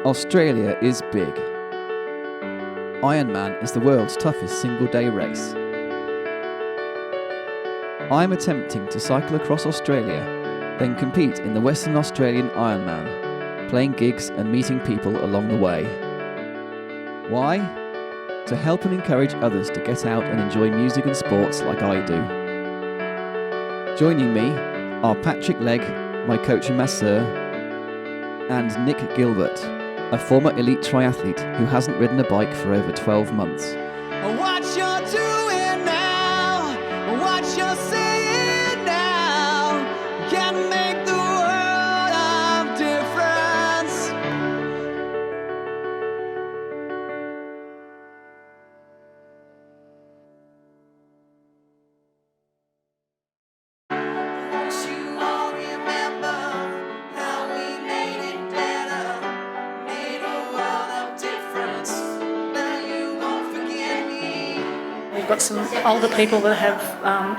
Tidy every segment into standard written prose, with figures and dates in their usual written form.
Australia is big. Ironman is the world's toughest single-day race. I'm attempting to cycle across Australia, then compete in the Western Australian Ironman, playing gigs and meeting people along the way. Why? To help and encourage others to get out and enjoy music and sports like I do. Joining me are Patrick Legge, my coach and masseur, and Nic Gilbert, a former elite triathlete who hasn't ridden a bike for over 12 months. What you're doing now, what you're saying now, can make the world of difference. Won't you all remember how we made it better, made a world of difference. Now you won't forget me. We've got some older people that have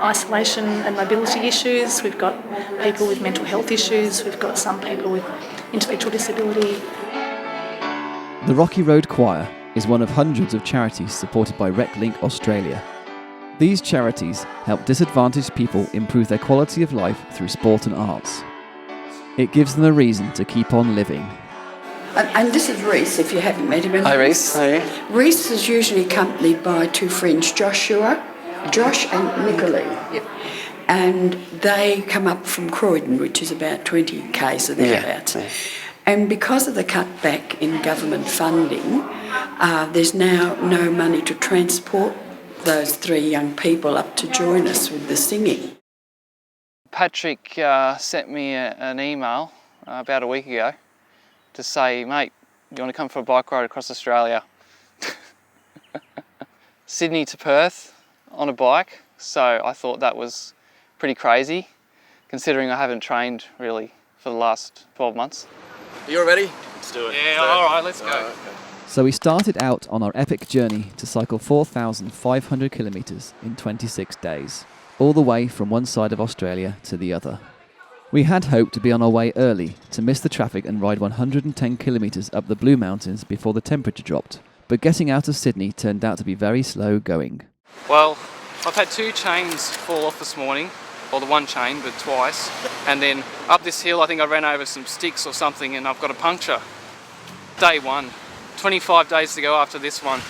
isolation and mobility issues. We've got people with mental health issues. We've got some people with intellectual disability. The Rocky Road Choir is one of hundreds of charities supported by RecLink Australia. These charities help disadvantaged people improve their quality of life through sport and arts. It gives them a reason to keep on living. And this is Reese, if you haven't met him. Hi Reese, how are you? Reese is usually accompanied by two friends, Josh and Nicola. Yep. And they come up from Croydon, which is about 20 k's or thereabouts. Yeah. And because of the cutback in government funding, there's now no money to transport those three young people up to join us with the singing. Patrick sent me an email about a week ago to say, mate, you want to come for a bike ride across Australia? Sydney to Perth on a bike. So I thought that was pretty crazy, considering I haven't trained really for the last 12 months. Are you all ready? Let's do it. Yeah, all right, let's go. Okay. So we started out on our epic journey to cycle 4,500 kilometres in 26 days, all the way from one side of Australia to the other. We had hoped to be on our way early to miss the traffic and ride 110 kilometres up the Blue Mountains before the temperature dropped, but getting out of Sydney turned out to be very slow going. Well, I've had two chains fall off this morning, or the one chain, but twice. And then up this hill, I think I ran over some sticks or something and I've got a puncture. Day one. 25 days to go after this one.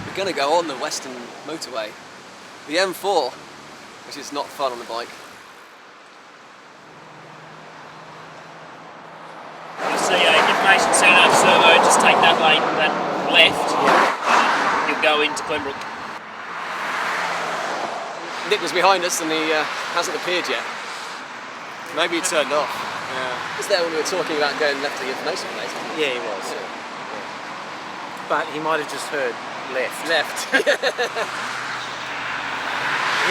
We're going to go on the Western Motorway, the M4, which is not fun on the bike. You see information sound up servo, just take that lane, that left, and you'll go into Glenbrook. Nick was behind us and he hasn't appeared yet. Maybe he turned off. Yeah. Was there when we were talking about going left to the information place? Yeah, he was. Yeah. But he might have just heard left. Left. Here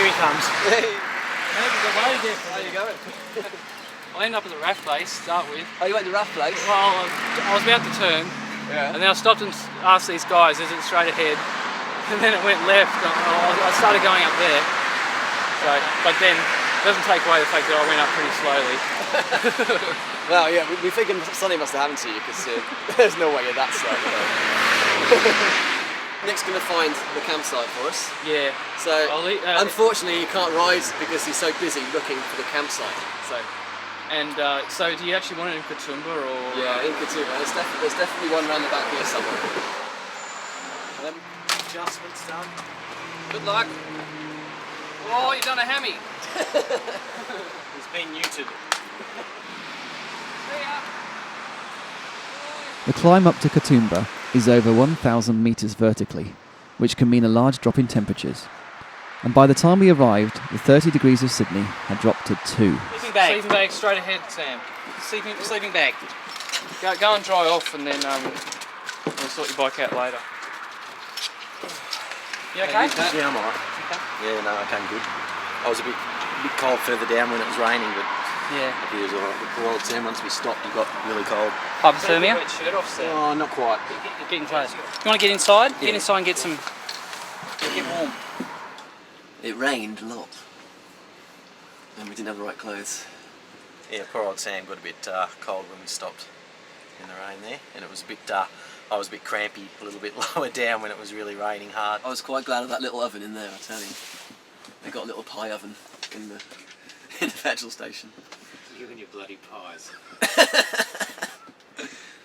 he comes. Hey. How How you going? I ended up at the RAF place to start with. Oh, you went to RAF place? Well, I was about to turn, Yeah. and then I stopped and asked these guys, is it straight ahead? And then it went left. I started going up there. So, but then it doesn't take away the fact that I went up pretty slowly. Well, yeah, we're thinking something must have happened to you because there's no way you're that slow. Nick's going to find the campsite for us. Yeah. So, unfortunately, you can't ride because he's so busy looking for the campsite. So, so do you actually want it in Katoomba or? yeah, in Katoomba. There's definitely one round the back here somewhere. Adjustments done. Good luck. Oh, you've done a hammy. He's been neutered. The climb up to Katoomba is over 1,000 metres vertically, which can mean a large drop in temperatures. And by the time we arrived, the 30 degrees of Sydney had dropped to 2. Sleeping bag straight ahead, Sam. Sleeping bag. Go and dry off and then we'll sort your bike out later. You okay? Yeah, I'm alright. Okay. Yeah, no, I came good. I was a bit cold further down when it was raining, but Yeah. he was alright. The poor old Sam, once we stopped, he got really cold. Hypothermia? Shirt off, Sam. Oh, not quite. Getting close. You want to get inside? Yeah. Get inside and get warm. It rained a lot. And we didn't have the right clothes. Yeah, poor old Sam got a bit cold when we stopped. in the rain there, and it was a bit. I was a bit crampy, a little bit lower down when it was really raining hard. I was quite glad of that little oven in there, I tell you. They got a little pie oven in the petrol station. Giving you bloody pies.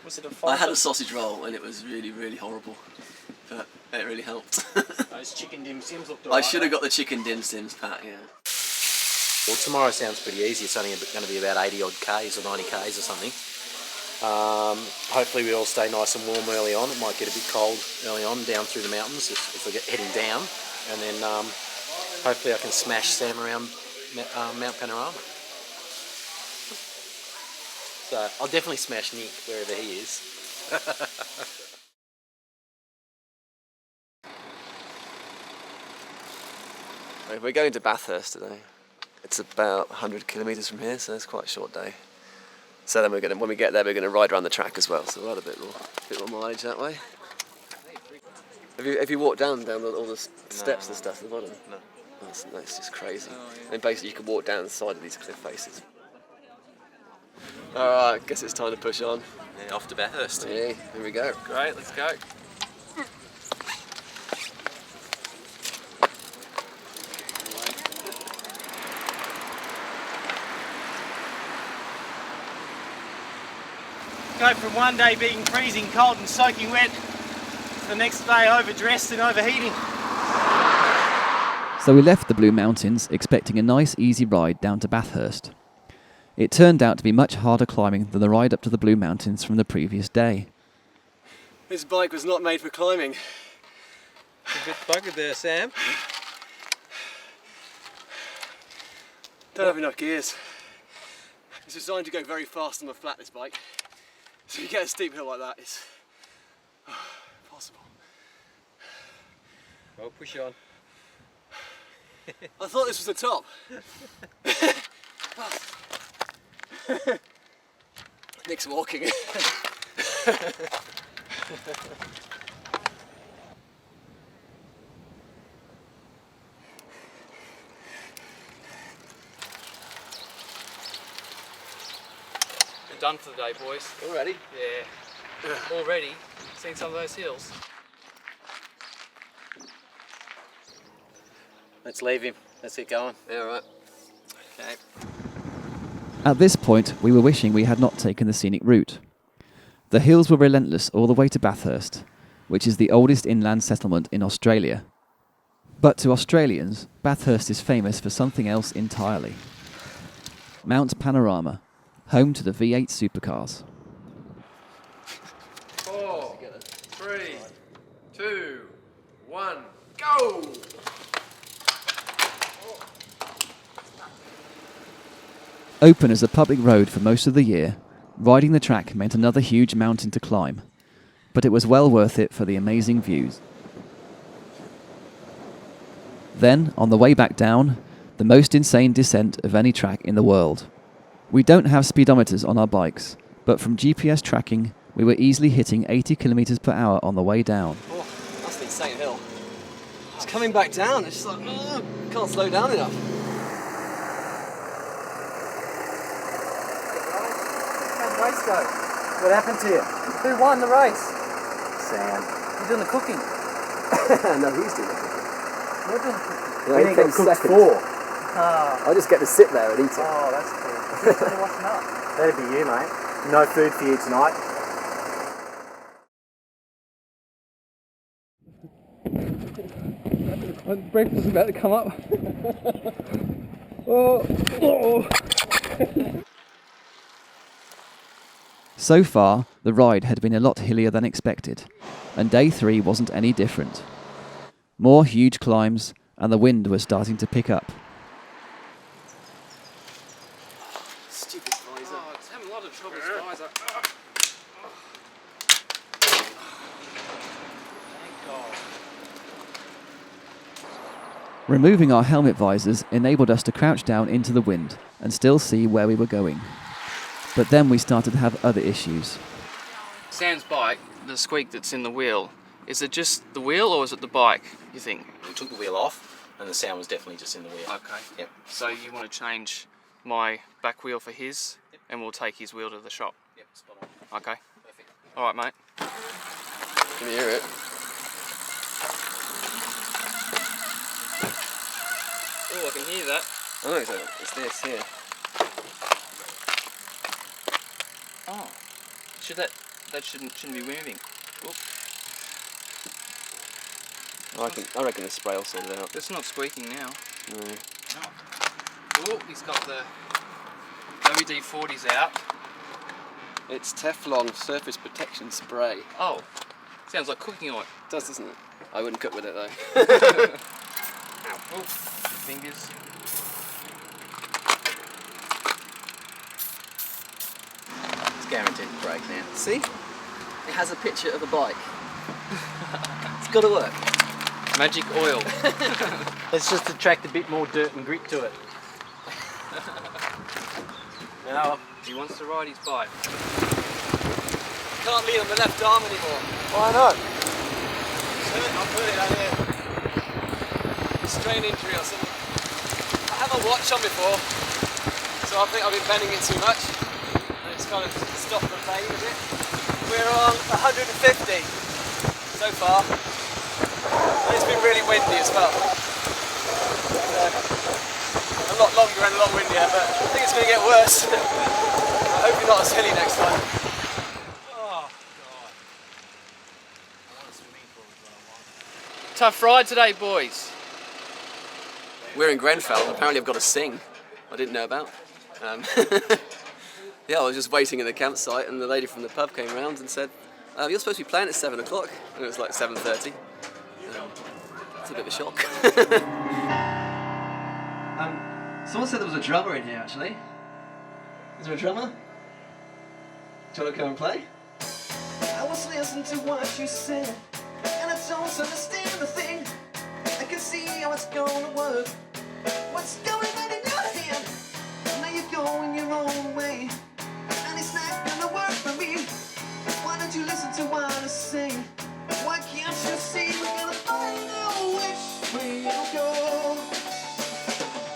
Was it a I had a sausage roll and it was really, really horrible, but it really helped. Those chicken dim sims looked I alright. should have got the chicken dim sims, Pat, yeah. Well, tomorrow sounds pretty easy. It's only going to be about 80 odd Ks or 90 Ks or something. Hopefully we all stay nice and warm early on. It might get a bit cold early on down through the mountains if we get heading down, and then hopefully I can smash Sam around Mount Panorama. So I'll definitely smash Nick wherever he is. We're going to Bathurst today. It's about 100 kilometres from here, so it's quite a short day. So then when we get there, we're going to ride around the track as well. So we'll have a bit more mileage that way. Have you walked down all the steps and stuff at the bottom? No. That's just crazy. And basically, you could walk down the side of these cliff faces. All right, guess it's time to push on. Yeah, off to Bathurst. Yeah, here we go. Great, let's go. Go from one day being freezing cold and soaking wet to the next day overdressed and overheating. So we left the Blue Mountains expecting a nice easy ride down to Bathurst. It turned out to be much harder climbing than the ride up to the Blue Mountains from the previous day. This bike was not made for climbing. A bit buggered there, Sam. Don't have enough gears. It's designed to go very fast on the flat, this bike. So you get a steep hill like that, it's impossible. Well, push on. I thought this was the top. Nick's walking. We're done for the day, boys. Already? Yeah. Already. Seen some of those hills. Let's leave him. Let's get going. Yeah, right. Okay. At this point, we were wishing we had not taken the scenic route. The hills were relentless all the way to Bathurst, which is the oldest inland settlement in Australia. But to Australians, Bathurst is famous for something else entirely. Mount Panorama, home to the V8 supercars. 4, 3, 2, 1, go! Open as a public road for most of the year, riding the track meant another huge mountain to climb, but it was well worth it for the amazing views. Then, on the way back down, the most insane descent of any track in the world. We don't have speedometers on our bikes, but from GPS tracking, we were easily hitting 80 kilometers per hour on the way down. Oh, that's an insane hill. It's coming back down, it's just like, oh, can't slow down enough. How'd the race go? What happened to you? Who won the race? Sam. You're doing the cooking. No, he's doing it. You're doing the cooking. Yeah, he came second. Ah, I just get to sit there and eat it. oh, that's cool. Who's really watching up? That'd be you, mate. No food for you tonight. Breakfast is about to come up. So far, the ride had been a lot hillier than expected, and day 3 wasn't any different. More huge climbs, and the wind was starting to pick up. Stupid visor. Oh, it's having a lot of trouble, Spicer. Thank God. Removing our helmet visors enabled us to crouch down into the wind and still see where we were going. But then we started to have other issues. Sam's bike, the squeak that's in the wheel, is it just the wheel or is it the bike, you think? We took the wheel off, and the sound was definitely just in the wheel. Okay. Yep. So you want to change my back wheel for his, and we'll take his wheel to the shop. Yep, spot on. Okay. Perfect. All right, mate. Can you hear it? Oh, I can hear that. I know it's this here. Oh, that shouldn't be moving. Oop. I reckon the spray will sort it out. It's not squeaking now. No. Oh, he's got the WD-40s out. It's Teflon surface protection spray. Oh, sounds like cooking oil. It does, doesn't it? I wouldn't cook with it though. Ow. Oh, fingers. It's guaranteed to break now. See? It has a picture of a bike. It's got to work. Magic oil. Let's just attract a bit more dirt and grit to it. Now he wants to ride his bike. Can't lean on the left arm anymore. Why not? I'll put it out here. Strain injury or something. I have a watch on before, so I think I've been bending it too much. And it's kind of stopped the pain a bit. We're on 150 so far. And it's been really windy as well. A lot longer and a lot windier, but I think it's going to get worse. I hope you're not as hilly next time. Tough ride today, boys. We're in Grenfell, and apparently I've got to sing. I didn't know about. Yeah, I was just waiting in the campsite, and the lady from the pub came round and said, "You're supposed to be playing at 7 o'clock," and it was like 7:30. It's a bit of a shock. Someone said there was a drummer in here, actually. Is there a drummer? Do you want to come and play? I was listening to what you said, and I don't understand a thing. I can see how it's gonna work. What's going on in your head? Now you're going your own way, and it's not gonna work for me. Why don't you listen to what I say? Why can't you see we're gonna find out which way to go?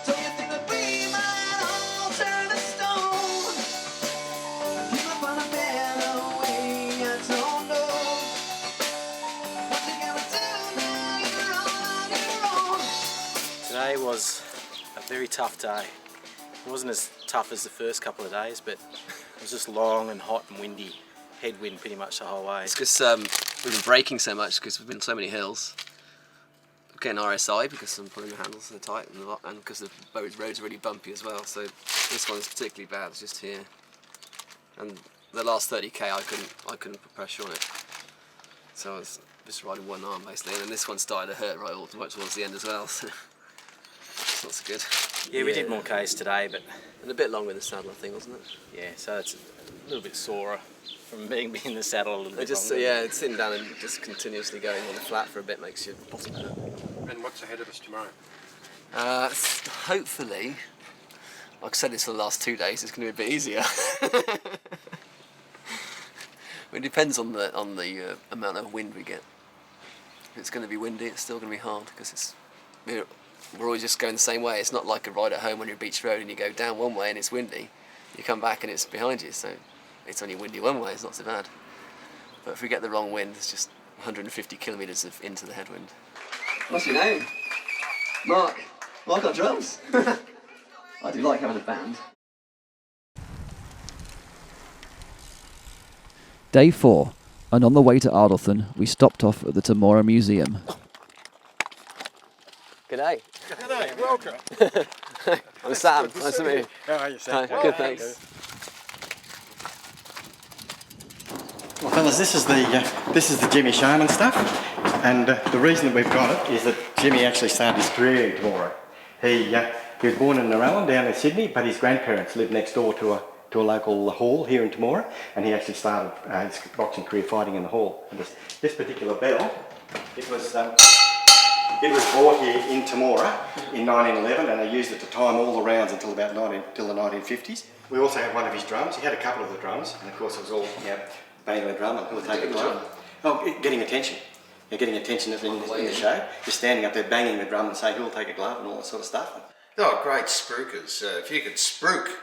Don't you think that we might all turn to stone? Give up on a better way, I don't know. What you gonna do now? You're on your own. Today was a very tough day. It wasn't as tough as the first couple of days, but it was just long and hot and windy. Headwind pretty much the whole way. It's because we've been braking so much because we've been so many hills. We're getting RSI because some pulling the handles are tight and because the roads are really bumpy as well. So this one is particularly bad. It's just here, and the last 30k I couldn't put pressure on it. So I was just riding one arm basically, and then this one started to hurt right towards the end as well. So it's not so good. Yeah, we did more Ks today, but And a bit longer in the saddle, I think, wasn't it? yeah, so it's a little bit sorer from being in the saddle a little bit Just longer. yeah, sitting down and just continuously going on the flat for a bit makes your bottom hurt. And what's ahead of us tomorrow? Hopefully, like I said, this for the last 2 days, it's going to be a bit easier. It depends on the amount of wind we get. If it's going to be windy, it's still going to be hard because we're always just going the same way. It's not like a ride at home on your beach road and you go down one way and it's windy. You come back and it's behind you, so it's only windy one way. It's not so bad. But if we get the wrong wind, it's just 150 kilometres into the headwind. What's your name? Mark. Mark on drums. I do like having a band. Day 4, and on the way to Ardlethan, we stopped off at the Temora Museum. G'day. G'day, welcome. I'm Sam. Nice to meet you. How are you, Sam? Hi, good, thanks. Well, fellas, this is the Jimmy Sharman stuff, and the reason that we've got it is that Jimmy actually started his career in Temora. He was born in Narellan down in Sydney, but his grandparents lived next door to a local hall here in Temora, and he actually started his boxing career fighting in the hall. And this particular bell, it was bought here in Temora in 1911, and they used it to time all the rounds until about the 1950s. We also had one of his drums. He had a couple of the drums, and of course it was all banging the drum and he'll take a glove. Oh, getting attention. You're getting attention in the show. You're standing up there banging the drum and saying who'll take a glove and all that sort of stuff. Oh, great spruikers. If you could spruik,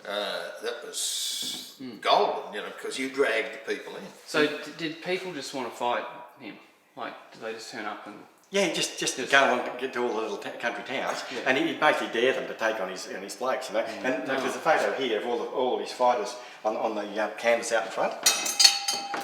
that was golden, you know, because you dragged the people in. So did people just want to fight him? Like, did they just turn up and... Yeah, just go and get to all the little country towns, and he basically dared them to take on his blokes, you know. And there's a photo here of all of his fighters on the canvas out in front.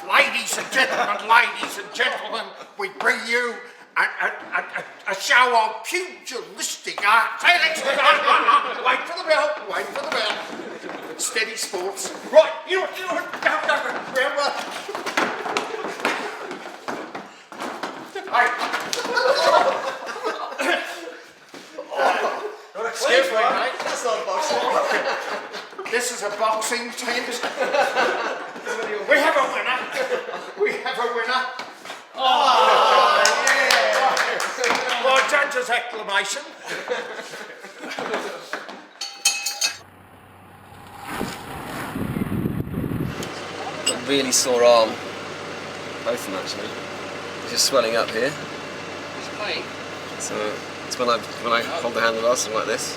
Ladies and gentlemen, we bring you a show of pugilistic art. Wait for the bell. Steady sports. Right, you know, go. Excuse me, mate. That's not boxing. This is a boxing tent. We have a winner. Oh, yeah. By judge's acclamation. Got a really sore arm. Both of them actually. It's just swelling up here. It's playing. So it's when I hold the handlebars like this.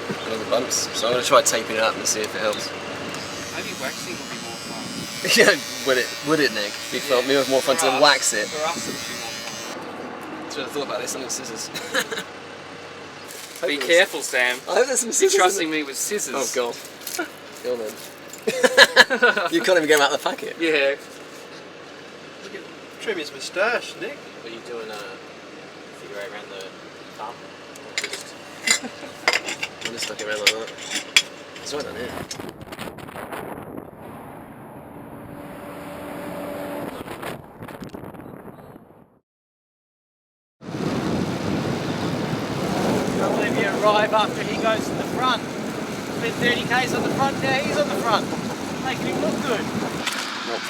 And all the bumps. So I'm going to try taping it up and see if it helps. Maybe waxing would be more fun. Yeah, would it, Nick? Be more fun to wax it. For us, it would be more fun. Should have thought about this. I need scissors. Be careful, Sam. I hope there's some scissors. You're trusting me with scissors. Oh God. Go on then. You can't even get them out of the packet. Yeah. Trim his moustache, Nick. Are you doing a figure eight around the thumb? Or just... I'm just stuck it around like that. It's right down here. Can't believe you arrive after he goes to the front. Spent 30 k's on the front, now he's on the front. Making him look good. Nope.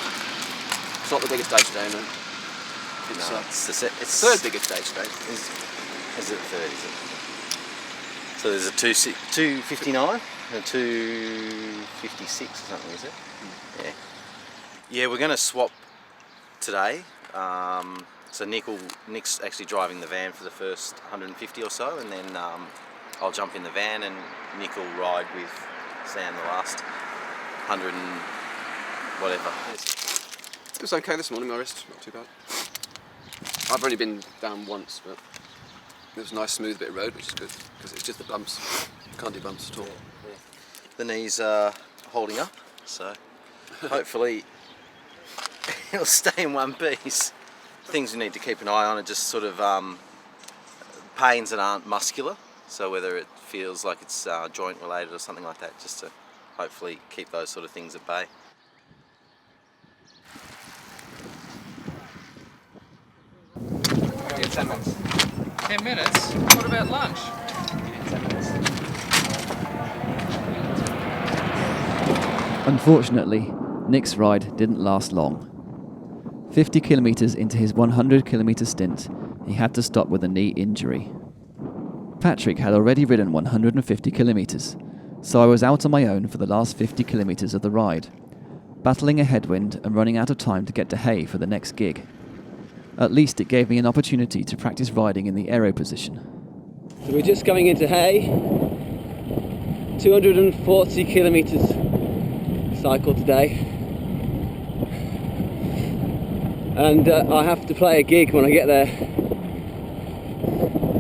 It's not the biggest stage today, man. It's third biggest stage today. Is it third, is it? So there's a 259 and a 256 or something, is it? Yeah. Yeah, we're going to swap today. So Nick's actually driving the van for the first 150 or so, and then I'll jump in the van and Nick will ride with Sam the last 100 and whatever. It was okay this morning, my wrist, not too bad. I've only been down once, but it was a nice smooth bit of road, which is good, because it's just the bumps. You can't do bumps at all. Yeah. The knees are holding up, so hopefully it'll stay in one piece. Things we need to keep an eye on are just sort of pains that aren't muscular, so whether it feels like it's joint related or something like that, just to hopefully keep those sort of things at bay. Yeah, 10 minutes. 10 minutes? What about lunch? 10 minutes. Unfortunately, Nick's ride didn't last long. 50 kilometres into his 100 kilometre stint, he had to stop with a knee injury. Patrick had already ridden 150 kilometres, so I was out on my own for the last 50 kilometres of the ride, battling a headwind and running out of time to get to Hay for the next gig. At least it gave me an opportunity to practice riding in the aero position. So we're just going into Hay. 240 kilometres cycle today. And I have to play a gig when I get there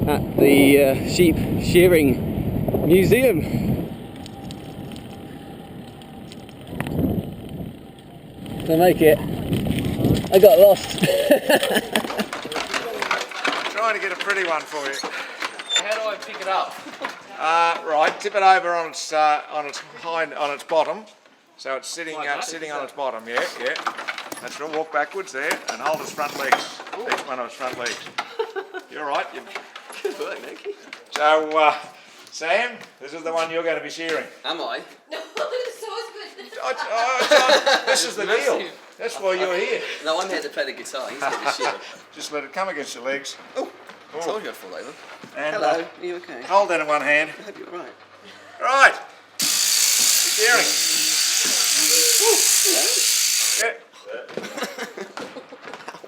at the Sheep Shearing Museum. To make it, I got lost. Trying to get a pretty one for you. How do I pick it up? Right, tip it over on its bottom, so it's sitting on its bottom. Yeah. That's right. Walk backwards there and hold its front legs. Each one of its front legs. You're right. Good work, Nick. So, Sam, this is the one you're going to be shearing. Am I? No, it's so good. This is the deal. That's why you're here. No, I'm here to play the guitar. He's here to shear. Just let it come against your legs. Oh, I told you I'd fall over. And, hello, are you okay? Hold that in one hand. I hope you're alright. Right. Shearing. Yeah.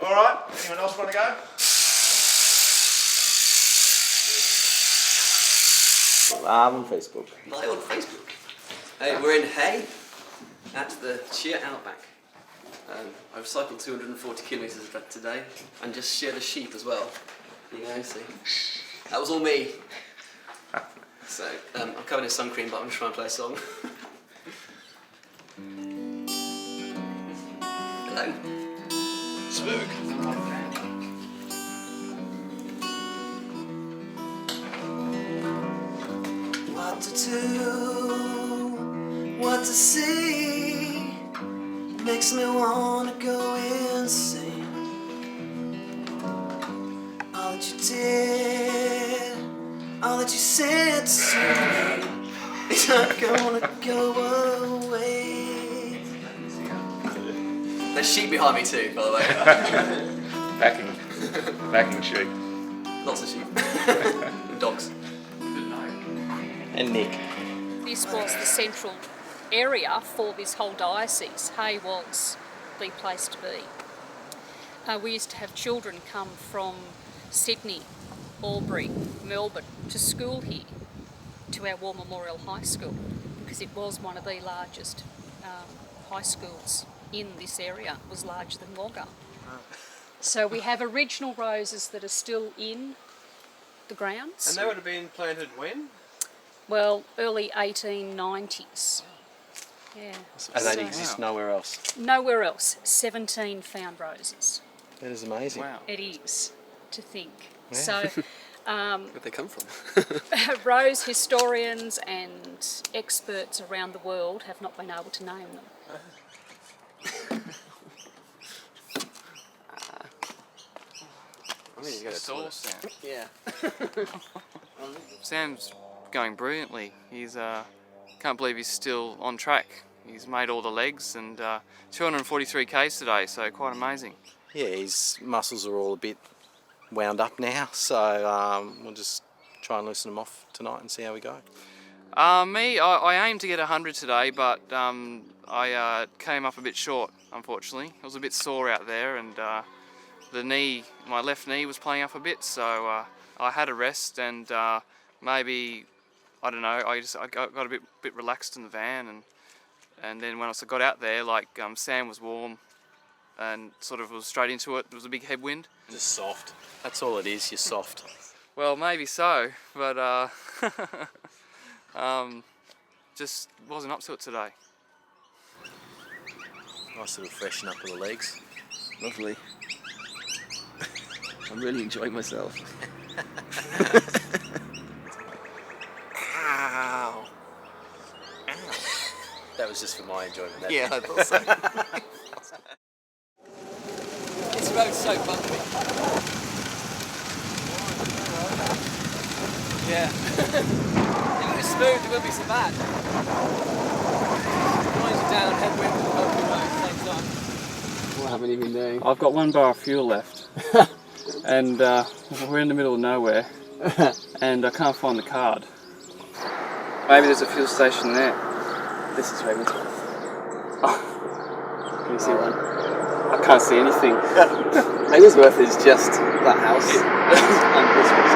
All right. Anyone else want to go? I'm on Facebook. Am I on Facebook? Hey, we're in Hay at the sheer outback. I've cycled 240 kilometres today and just sheared a sheep as well. You know, see, that was all me. So I'm covered in sun cream, but I'm just trying to play a song. Hello. Spook. What to do, what to see, makes me wanna go insane. All that you did, all that you said to me, is not gonna go away. There's sheep behind me too, by the way. Backing sheep. Lots of sheep. And dogs. And Nick. This was the central area for this whole diocese. Hay was the place to be. We used to have children come from Sydney, Albury, Melbourne to school here, to our War Memorial High School, because it was one of the largest high schools in this area. It was larger than Wagga. So we have original roses that are still in the grounds. And they would have been planted when? Well, early 1890s. Yeah. And they exist nowhere else. Nowhere else. 17 found roses. That is amazing. Wow. It is, to think. Yeah. So, Where'd they come from? rose historians and experts around the world have not been able to name them. I think you got a Saw Sam. Yeah. Sam's going brilliantly. He's can't believe he's still on track. He's made all the legs and 243 k's today, so quite amazing. Yeah, his muscles are all a bit wound up now, so we'll just try and loosen them off tonight and see how we go. I aimed to get 100 today, but I came up a bit short, unfortunately. I was a bit sore out there, and my left knee was playing up a bit, so I had a rest, and maybe, I don't know, I got a bit relaxed in the van, and then when I got out there, like Sam was warm and sort of was straight into it. There was a big headwind. Just soft. That's all it is, you're soft. Well, maybe so, but just wasn't up to it today. Nice little freshen up of the legs. Lovely. I'm really enjoying myself. Ow. That was just for my enjoyment. Yeah, I thought so. This road's so bumpy. Yeah. If it was smooth, it wouldn't be so bad. Noise you down, headwind, and bumpy road at the same time. What haven't you been doing? I've got 1 bar of fuel left, and we're in the middle of nowhere, and I can't find the card. Maybe there's a fuel station there. This is Ravensworth. Oh. Can you see one? I can't see anything. Ravensworth is just that house and Christmas.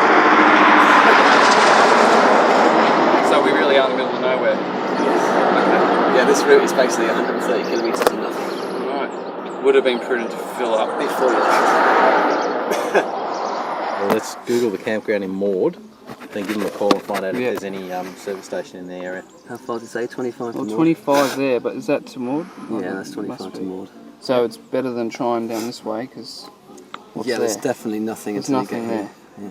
So we really are in the middle of nowhere. Okay. Yeah, this route is basically 130 kilometres and nothing. Right. Would have been prudent to fill up. Before you Well, let's Google the campground in Maud, then give them a call and find out if there's any service station in the area. How far did it say? 25 to Maud? 25 there, but is that to Maud? Yeah, that's 25 to Maud. So it's better than trying down this way, because There's definitely nothing until you get here. Yeah.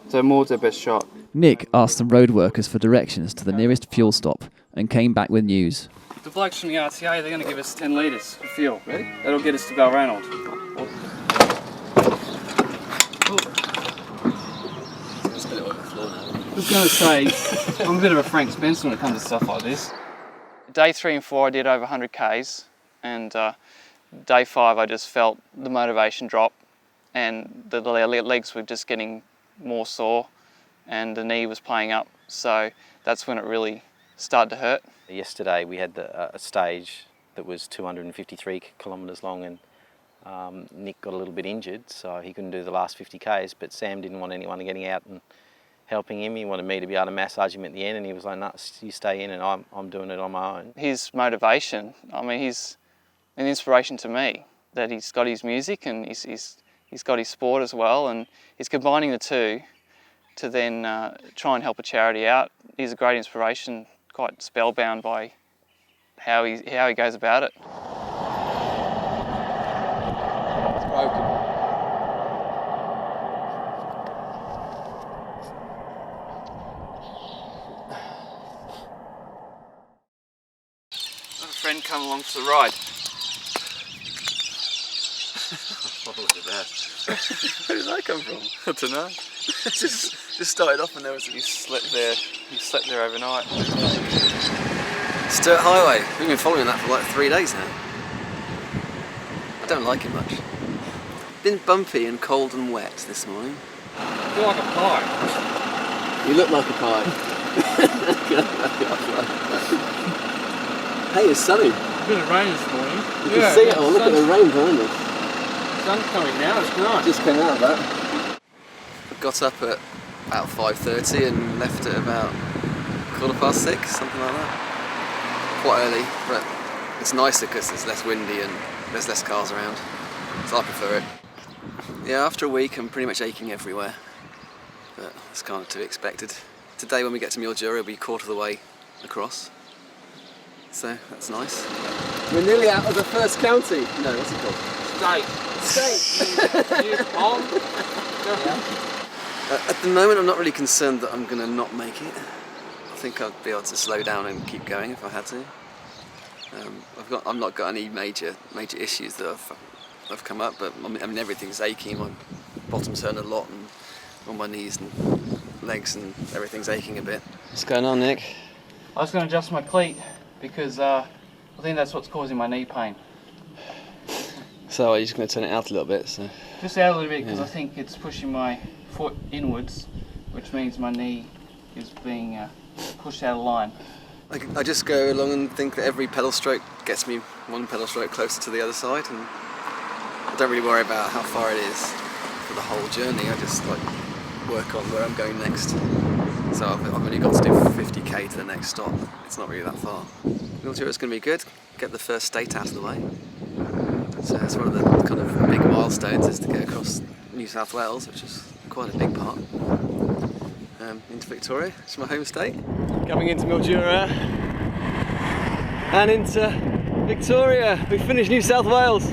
So Maud's our best shot. Nick asked some road workers for directions to the nearest fuel stop and came back with news. The blokes from the RTA, they're going to give us 10 litres of fuel. Ready? That'll get us to Balranald. I was going to say, I'm a bit of a Frank Spencer when it comes to stuff like this. Day 3 and 4 I did over 100 k's, and day 5 I just felt the motivation drop, and the legs were just getting more sore, and the knee was playing up, so that's when it really started to hurt. Yesterday we had a stage that was 253 kilometres long, and Nick got a little bit injured, so he couldn't do the last 50 k's, but Sam didn't want anyone getting out and helping him. He wanted me to be able to massage him at the end, and he was like, "No, you stay in, and I'm doing it on my own." His motivation, I mean, he's an inspiration to me, that he's got his music and he's got his sport as well, and he's combining the two to then try and help a charity out. He's a great inspiration, quite spellbound by how he goes about it. It's broken. Got a friend come along for the ride. Look at that. Where did that come from? I don't know. just started off and there was he slept there overnight. Sturt Highway. We've been following that for like 3 days now. I don't like it much. Been bumpy and cold and wet this morning. I feel like a pie. You look like a pie. Hey, it's sunny. A bit of rain this morning. You can see it all. Look at the rain behind us. Sun's coming now, it's nice. Just came out of that. I got up at about 5:30 and left at about 6:15, something like that. Quite early, but it's nicer because it's less windy and there's less cars around. So I prefer it. Yeah, after a week I'm pretty much aching everywhere, but it's kind of to be expected. Today when we get to Mildura we'll be a quarter of the way across, so that's nice. We're nearly out of the first county. No, what's it called? State. At the moment I'm not really concerned that I'm going to not make it. I think I'd be able to slow down and keep going if I had to. I've not got any major issues that have come up, but I mean everything's aching. My bottom's hurting a lot, and all my knees and legs and everything's aching a bit. What's going on, Nick? I was going to adjust my cleat because I think that's what's causing my knee pain. So you're just going to turn it out a little bit? So. Just out a little bit because I think it's pushing my foot inwards, which means my knee is being pushed out of line. I just go along and think that every pedal stroke gets me one pedal stroke closer to the other side, and I don't really worry about how far it is for the whole journey. I just like work on where I'm going next. So I've only got to do 50k to the next stop. It's not really that far. Mildura's going to be good. Get the first state out of the way. So it's one of the kind of big milestones is to get across New South Wales, which is quite a big part. Into Victoria, it's my home state. Coming into Mildura and into Victoria. We finished New South Wales.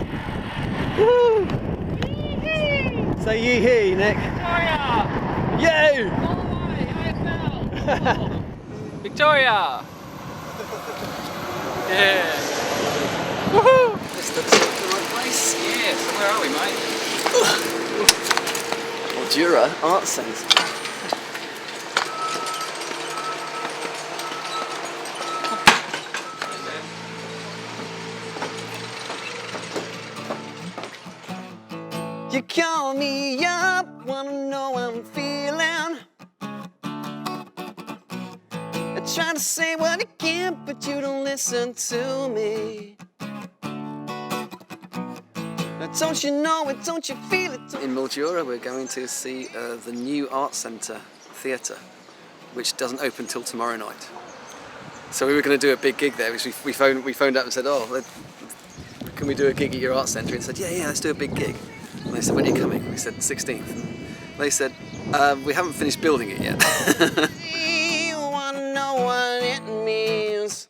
Woo! Say yee hee, Nick. Victoria! Yay! All the way, AFL! Victoria! Yeah! Woohoo! This looks like the right place. Yeah, so where are we, mate? Mildura Art Centre. You call me up, wanna know how I'm feeling. I try to say what you can, but you don't listen to me. Don't you know it, don't you feel it? In Mildura we're going to see the new Art Centre Theatre, which doesn't open till tomorrow night. So we were going to do a big gig there, which we phoned up and said, oh, can we do a gig at your art centre? And said, yeah, let's do a big gig. And they said, when are you coming? We said, 16th. And they said, we haven't finished building it yet. You want to know what it means.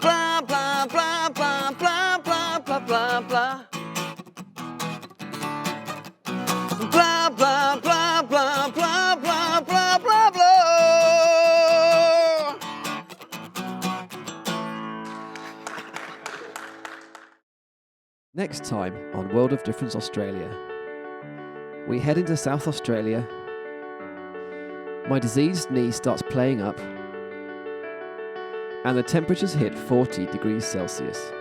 Blah, blah, blah, blah, blah, blah, blah, blah, blah. Blah, blah, blah, blah, blah, blah, blah, blah, blah. Next time on World of Difference Australia, we head into South Australia. My diseased knee starts playing up, and the temperatures hit 40 degrees Celsius.